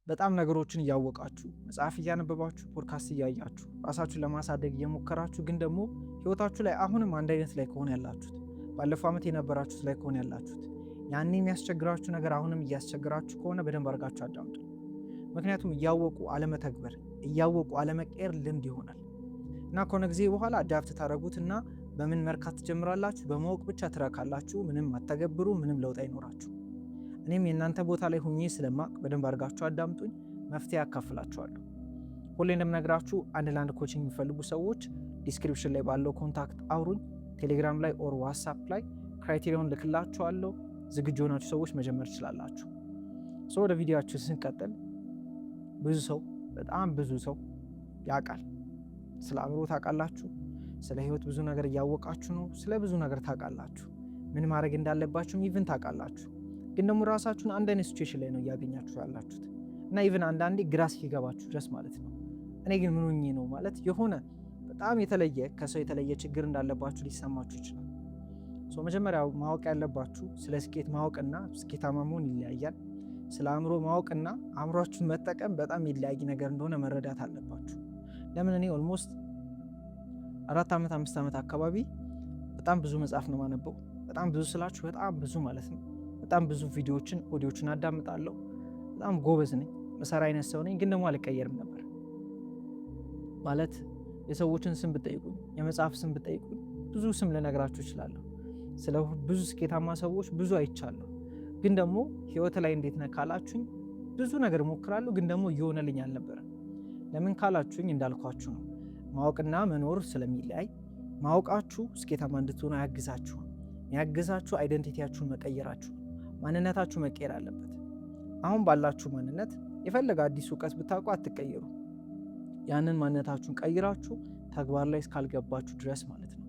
በጣም ነገሮችን እያወቃችሁ መጽሐፍ እያነበባችሁ ፖድካስት እያያችሁ ራሳችሁን ለማሳደግ እየሞከራችሁ ግን ደግሞ ህይወታችሁ ላይ አሁንም አንድ አይነት ላይ ከሆነ ያላችሁት ባለፈው ዓመት የነበራችሁት ላይ ከሆነ ያላችሁት ያኔ የሚያስቸግራችሁ ነገር አሁንም እያስቸግራችሁ ከሆነ በደንብ አድርጋችሁ አዳምጡ። ምክንያቱም እያወቁ አለመተግበር እያወቁ አለመቀየር ልምድ ይሆናል እና ከሆነ ጊዜ በኋላ አዳፕት ታደርጉትና በምን መርካት ትጀምራላችሁ? በማወቅ ብቻ ትረካላችሁ። ምንም አትተገብሩ፣ ምንም ለውጥ አይኖራችሁ። እኔም የእናንተ ቦታ ላይ ሁኜ ስለማቅ በደንብ አድርጋችሁ አዳምጡኝ፣ መፍትሄ ያካፍላችኋለሁ። ሁሌ እንደምነግራችሁ አንድ ለአንድ ኮቺንግ የሚፈልጉ ሰዎች ዲስክሪፕሽን ላይ ባለው ኮንታክት አውሩኝ። ቴሌግራም ላይ ኦር ዋትስአፕ ላይ ክራይቴሪያውን ልክላችኋለሁ። ዝግጁ ሆናችሁ ሰዎች መጀመር ትችላላችሁ። ወደ ቪዲዮአችሁ ስንቀጥል ብዙ ሰው በጣም ብዙ ሰው ያውቃል። ስለ አእምሮ ታውቃላችሁ። ስለ ህይወት ብዙ ነገር እያወቃችሁ ነው። ስለ ብዙ ነገር ታውቃላችሁ። ምን ማድረግ እንዳለባችሁ ኢቭን ታውቃላችሁ። ግን ደግሞ ራሳችሁን አንድ አይነት ሲቹዌሽን ላይ ነው እያገኛችሁ ያላችሁት እና ኢቭን አንዳንዴ ግራ እስኪገባችሁ ድረስ ማለት ነው። እኔ ግን ምን ሆኜ ነው ማለት የሆነ በጣም የተለየ ከሰው የተለየ ችግር እንዳለባችሁ ሊሰማችሁ ይችላል። መጀመሪያ ማወቅ ያለባችሁ ስለ ስኬት ማወቅና ስኬታማ መሆን ይለያያል። ስለ አእምሮ ማወቅና አእምሯችሁን መጠቀም በጣም የሚለያይ ነገር እንደሆነ መረዳት አለባችሁ። ለምን እኔ ኦልሞስት 4 ዓመት 5 ዓመት አካባቢ በጣም ብዙ መጽሐፍ ነው ማነበው። በጣም ብዙ ስላችሁ በጣም ብዙ ማለት ነው። በጣም ብዙ ቪዲዮዎችን ኦዲዮዎችን አዳምጣለሁ። በጣም ጎበዝ ነኝ፣ መሰራ አይነት ሰው ነኝ። ግን ደግሞ አልቀየርም ነበር ማለት የሰዎችን ስም ብጠይቁኝ፣ የመጽሐፍ ስም ብጠይቁኝ ብዙ ስም ልነግራችሁ እችላለሁ። ስለ ብዙ ስኬታማ ሰዎች ብዙ አይቻለሁ። ግን ደግሞ ህይወት ላይ እንዴት ነህ ካላችሁኝ ብዙ ነገር ሞክራለሁ። ግን ደግሞ እየሆነልኝ አልነበረም። ለምን ካላችሁኝ እንዳልኳችሁ ነው። ማወቅና መኖር ስለሚለያይ ማወቃችሁ ስኬታማ እንድትሆኑ አያግዛችሁም። የሚያግዛችሁ አይደንቲቲያችሁን መቀየራችሁ፣ ማንነታችሁ መቀየር አለበት። አሁን ባላችሁ ማንነት የፈለገ አዲስ እውቀት ብታውቁ አትቀየሩ። ያንን ማንነታችሁን ቀይራችሁ ተግባር ላይ እስካልገባችሁ ድረስ ማለት ነው።